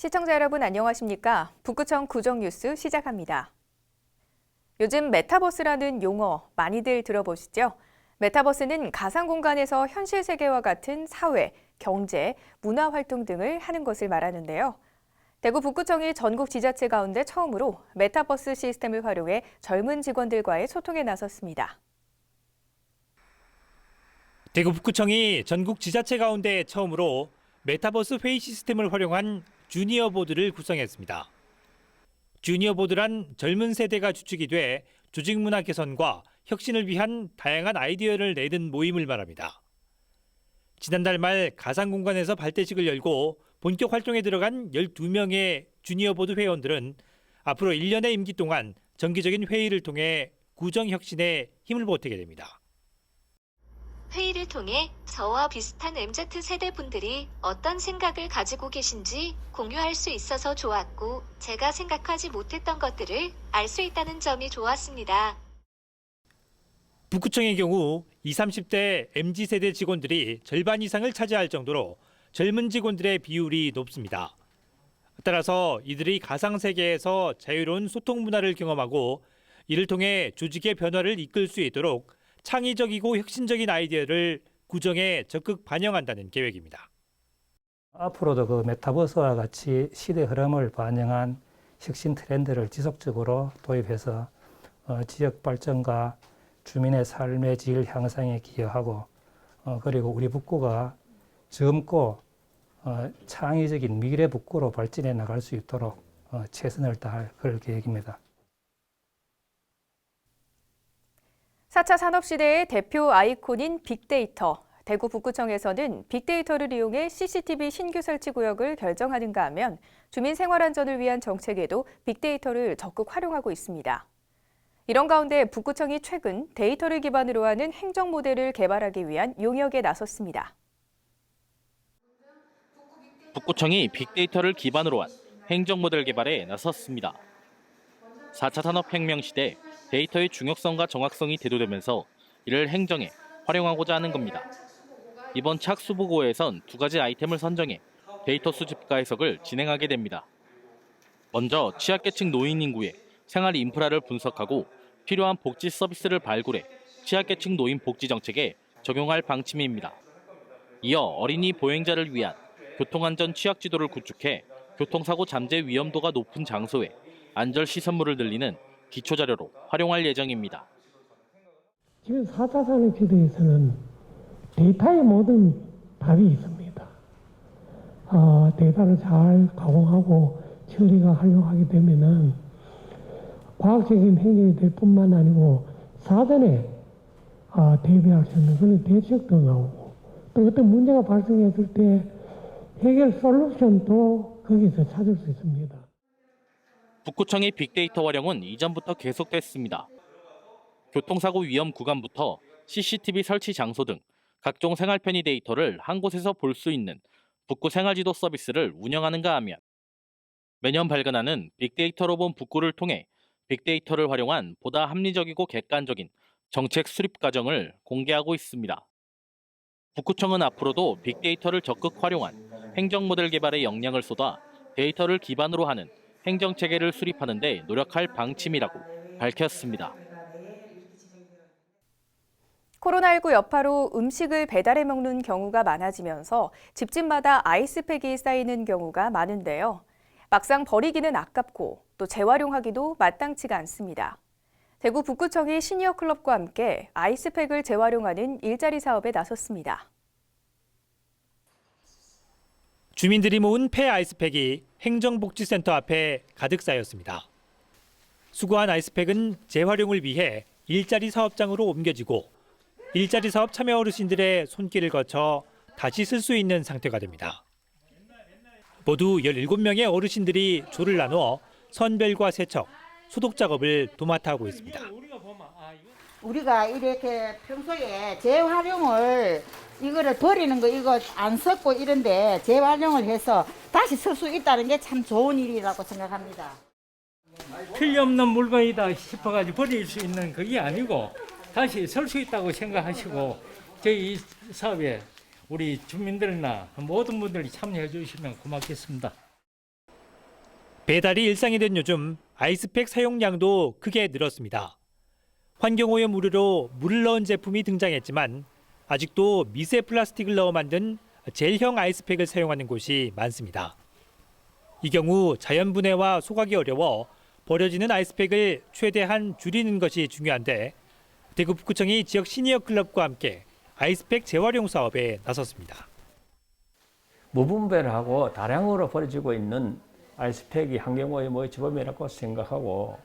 시청자 여러분 안녕하십니까? 북구청 구정뉴스 시작합니다. 요즘 메타버스라는 용어 많이들 들어보시죠? 메타버스는 가상 공간에서 현실 세계와 같은 사회, 경제, 문화 활동 등을 하는 것을 말하는데요. 대구 북구청이 전국 지자체 가운데 처음으로 메타버스 시스템을 활용해 젊은 직원들과의 소통에 나섰습니다. 대구 북구청이 전국 지자체 가운데 처음으로 메타버스 회의 시스템을 활용한 주니어 보드를 구성했습니다. 주니어 보드란 젊은 세대가 주축이 돼 조직 문화 개선과 혁신을 위한 다양한 아이디어를 내는 모임을 말합니다. 지난달 말 가상 공간에서 발대식을 열고 본격 활동에 들어간 12명의 주니어 보드 회원들은 앞으로 1년의 임기 동안 정기적인 회의를 통해 구정 혁신에 힘을 보태게 됩니다. 회의를 통해 저와 비슷한 MZ세대 분들이 어떤 생각을 가지고 계신지 공유할 수 있어서 좋았고, 제가 생각하지 못했던 것들을 알 수 있다는 점이 좋았습니다. 북구청의 경우 20, 30대 MZ세대 직원들이 절반 이상을 차지할 정도로 젊은 직원들의 비율이 높습니다. 따라서 이들이 가상세계에서 자유로운 소통 문화를 경험하고 이를 통해 조직의 변화를 이끌 수 있도록 창의적이고 혁신적인 아이디어를 구정에 적극 반영한다는 계획입니다. 앞으로도 그 메타버스와 같이 시대 흐름을 반영한 혁신 트렌드를 지속적으로 도입해서 지역 발전과 주민의 삶의 질 향상에 기여하고 그리고 우리 북구가 젊고 창의적인 미래 북구로 발전해 나갈 수 있도록 최선을 다할 그럴 계획입니다. 4차 산업시대의 대표 아이콘인 빅데이터. 대구 북구청에서는 빅데이터를 이용해 CCTV 신규 설치 구역을 결정하는가 하면 주민 생활 안전을 위한 정책에도 빅데이터를 적극 활용하고 있습니다. 이런 가운데 북구청이 최근 데이터를 기반으로 하는 행정 모델을 개발하기 위한 용역에 나섰습니다. 북구청이 빅데이터를 기반으로 한 행정 모델 개발에 나섰습니다. 4차 산업혁명 시대 데이터의 중요성과 정확성이 대두되면서 이를 행정에 활용하고자 하는 겁니다. 이번 착수보고에선 두 가지 아이템을 선정해 데이터 수집과 해석을 진행하게 됩니다. 먼저 취약계층 노인 인구의 생활 인프라를 분석하고 필요한 복지 서비스를 발굴해 취약계층 노인 복지 정책에 적용할 방침입니다. 이어 어린이 보행자를 위한 교통안전 취약지도를 구축해 교통사고 잠재 위험도가 높은 장소에 안전시설물을 늘리는 기초자료로 활용할 예정입니다. 지금 4차 산업 시대에서는 데이터의 모든 답이 있습니다. 데이터를 잘 가공하고 처리가 활용하게 되면은 과학적인 행정이 될 뿐만 아니고 사전에 대비할 수 있는 그런 대책도 나오고 또 어떤 문제가 발생했을 때 해결 솔루션도 거기서 찾을 수 있습니다. 북구청의 빅데이터 활용은 이전부터 계속됐습니다. 교통사고 위험 구간부터 CCTV 설치 장소 등 각종 생활 편의 데이터를 한 곳에서 볼 수 있는 북구 생활지도 서비스를 운영하는가 하면 매년 발간하는 빅데이터로 본 북구를 통해 빅데이터를 활용한 보다 합리적이고 객관적인 정책 수립 과정을 공개하고 있습니다. 북구청은 앞으로도 빅데이터를 적극 활용한 행정 모델 개발에 역량을 쏟아 데이터를 기반으로 하는 행정체계를 수립하는 데 노력할 방침이라고 밝혔습니다. 코로나19 여파로 음식을 배달해 먹는 경우가 많아지면서 집집마다 아이스팩이 쌓이는 경우가 많은데요. 막상 버리기는 아깝고 또 재활용하기도 마땅치가 않습니다. 대구 북구청이 시니어 클럽과 함께 아이스팩을 재활용하는 일자리 사업에 나섰습니다. 주민들이 모은 폐 아이스팩이 행정복지센터 앞에 가득 쌓였습니다. 수거한 아이스팩은 재활용을 위해 일자리 사업장으로 옮겨지고 일자리 사업 참여 어르신들의 손길을 거쳐 다시 쓸 수 있는 상태가 됩니다. 모두 17명의 어르신들이 조를 나누어 선별과 세척, 소독 작업을 도맡아 하고 있습니다. 우리가 이렇게 평소에 재활용을 이거를 버리는 거 이거 안 썼고 이런데 재활용을 해서 다시 쓸 수 있다는 게 참 좋은 일이라고 생각합니다. 틀림없는 물건이다 싶어가지고 버릴 수 있는 그게 아니고 다시 쓸 수 있다고 생각하시고 저희 이 사업에 우리 주민들이나 모든 분들이 참여해 주시면 고맙겠습니다. 배달이 일상이 된 요즘 아이스팩 사용량도 크게 늘었습니다. 환경오염 우려로 물을 넣은 제품이 등장했지만 아직도 미세 플라스틱을 넣어 만든 젤형 아이스팩을 사용하는 곳이 많습니다. 이 경우 자연 분해와 소각이 어려워 버려지는 아이스팩을 최대한 줄이는 것이 중요한데 대구 북구청이 지역 시니어 클럽과 함께 아이스팩 재활용 사업에 나섰습니다. 무분별을 하고 다량으로 버려지고 있는 아이스팩이 환경오염의 주범이라고 생각하고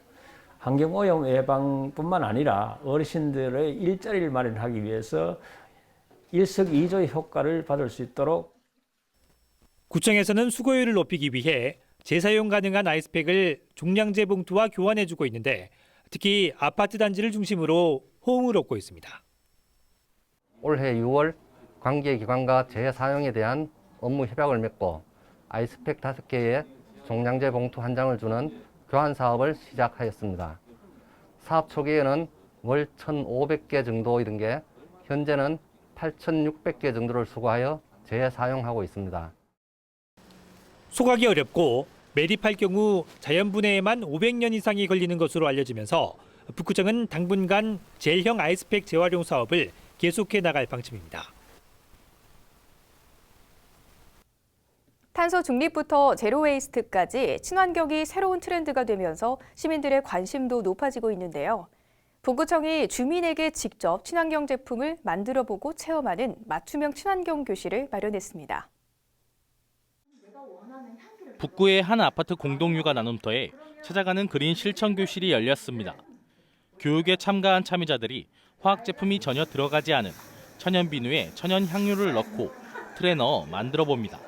환경오염 예방뿐만 아니라 어르신들의 일자리를 마련하기 위해서 일석이조의 효과를 받을 수 있도록 구청에서는 수거율을 높이기 위해 재사용 가능한 아이스팩을 종량제 봉투와 교환해주고 있는데 특히 아파트 단지를 중심으로 호응을 얻고 있습니다. 올해 6월 관계기관과 재사용에 대한 업무 협약을 맺고 아이스팩 5개에 종량제 봉투 1장을 주는 교환 사업을 시작하였습니다. 사업 초기에는 월 1,500개 정도이던 게 현재는 8,600개 정도를 수거하여 재사용하고 있습니다. 소각이 어렵고 매립할 경우 자연 분해에만 500년 이상이 걸리는 것으로 알려지면서 북구청은 당분간 젤형 아이스팩 재활용 사업을 계속해 나갈 방침입니다. 탄소 중립부터 제로 웨이스트까지 친환경이 새로운 트렌드가 되면서 시민들의 관심도 높아지고 있는데요. 북구청이 주민에게 직접 친환경 제품을 만들어보고 체험하는 맞춤형 친환경 교실을 마련했습니다. 북구의 한 아파트 공동육아 나눔터에 찾아가는 그린 실천 교실이 열렸습니다. 교육에 참가한 참여자들이 화학 제품이 전혀 들어가지 않은 천연 비누에 천연 향유를 넣고 틀에 넣어 만들어 봅니다.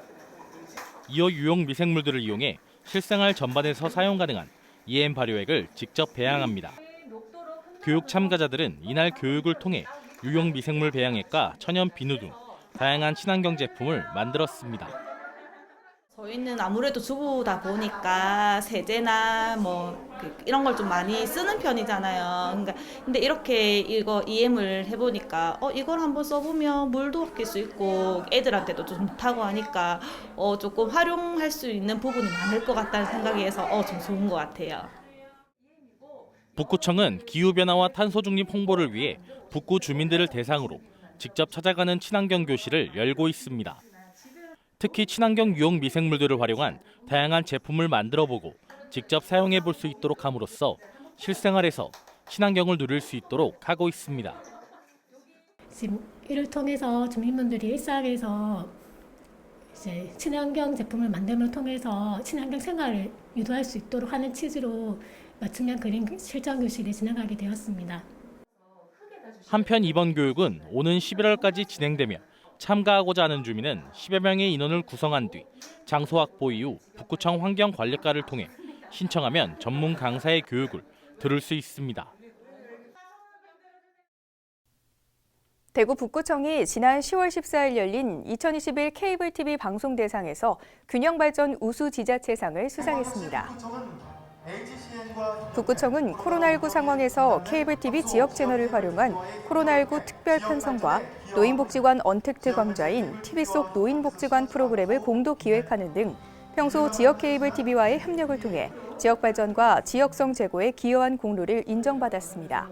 이어 유용 미생물들을 이용해 실생활 전반에서 사용 가능한 EM 발효액을 직접 배양합니다. 교육 참가자들은 이날 교육을 통해 유용 미생물 배양액과 천연 비누 등 다양한 친환경 제품을 만들었습니다. 저희는 아무래도 주부다 보니까 세제나 이런 걸 좀 많이 쓰는 편이잖아요. 근데 이렇게 이거 EM을 해보니까 이걸 한번 써보면 물도 아낄 수 있고 애들한테도 좀 좋다고 하니까 조금 활용할 수 있는 부분이 많을 것 같다는 생각이 해서 좀 좋은 것 같아요. 북구청은 기후변화와 탄소 중립 홍보를 위해 북구 주민들을 대상으로 직접 찾아가는 친환경 교실을 열고 있습니다. 특히 친환경 유용 미생물들을 활용한 다양한 제품을 만들어보고 직접 사용해 볼 수 있도록 함으로써 실생활에서 친환경을 누릴 수 있도록 하고 있습니다. 지금 이를 통해서 주민분들이 일상에서 이제 친환경 제품을 만듦을 통해서 친환경 생활을 유도할 수 있도록 하는 취지로 맞춤형 그린 실전 교실이 진행하게 되었습니다. 한편 이번 교육은 오는 11월까지 진행되며 참가하고자 하는 주민은 10여 명의 인원을 구성한 뒤 장소 확보 이후 북구청 환경관리과를 통해 신청하면 전문 강사의 교육을 들을 수 있습니다. 대구 북구청이 지난 10월 14일 열린 2021 케이블 TV 방송대상에서 균형발전 우수지자체상을 수상했습니다. 북구청은 코로나19 상황에서 케이블 TV 지역 채널을 활용한 코로나19 특별 편성과 노인복지관 언택트 강좌인 TV 속 노인복지관 프로그램을 공동 기획하는 등 평소 지역 케이블 TV와의 협력을 통해 지역 발전과 지역성 제고에 기여한 공로를 인정받았습니다.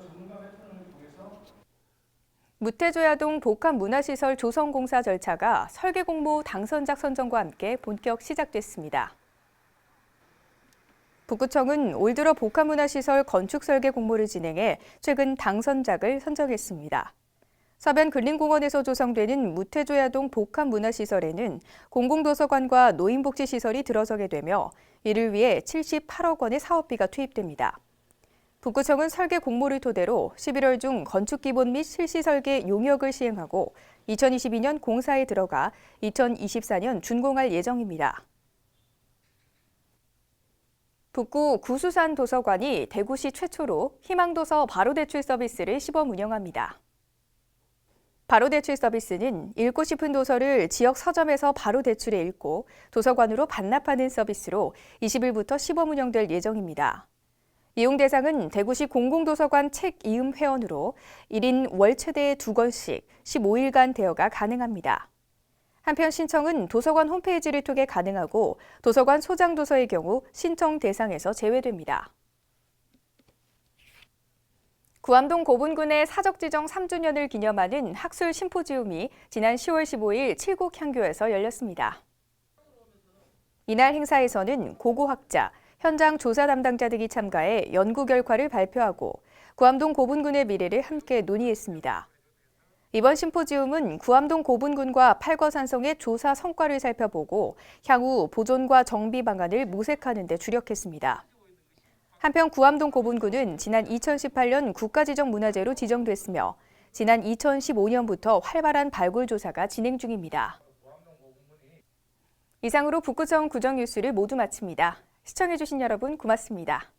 무태조야동 복합문화시설 조성공사 절차가 설계 공모 당선작 선정과 함께 본격 시작됐습니다. 북구청은 올 들어 복합문화시설 건축 설계 공모를 진행해 최근 당선작을 선정했습니다. 서변 근린공원에서 조성되는 무태조야동 복합문화시설에는 공공도서관과 노인복지시설이 들어서게 되며 이를 위해 78억 원의 사업비가 투입됩니다. 북구청은 설계 공모를 토대로 11월 중 건축기본 및 실시설계 용역을 시행하고 2022년 공사에 들어가 2024년 준공할 예정입니다. 북구 구수산 도서관이 대구시 최초로 희망도서 바로대출 서비스를 시범 운영합니다. 바로대출 서비스는 읽고 싶은 도서를 지역 서점에서 바로 대출해 읽고 도서관으로 반납하는 서비스로 20일부터 시범 운영될 예정입니다. 이용 대상은 대구시 공공도서관 책 이음 회원으로 1인 월 최대 2권씩 15일간 대여가 가능합니다. 한편 신청은 도서관 홈페이지를 통해 가능하고 도서관 소장 도서의 경우 신청 대상에서 제외됩니다. 구암동 고분군의 사적 지정 3주년을 기념하는 학술 심포지움이 지난 10월 15일 칠곡향교에서 열렸습니다. 이날 행사에서는 고고학자, 현장 조사 담당자 등이 참가해 연구 결과를 발표하고 구암동 고분군의 미래를 함께 논의했습니다. 이번 심포지움은 구암동 고분군과 팔거산성의 조사 성과를 살펴보고 향후 보존과 정비 방안을 모색하는 데 주력했습니다. 한편 구암동 고분군은 지난 2018년 국가지정문화재로 지정됐으며 지난 2015년부터 활발한 발굴 조사가 진행 중입니다. 이상으로 북구청 구정뉴스를 모두 마칩니다. 시청해주신 여러분 고맙습니다.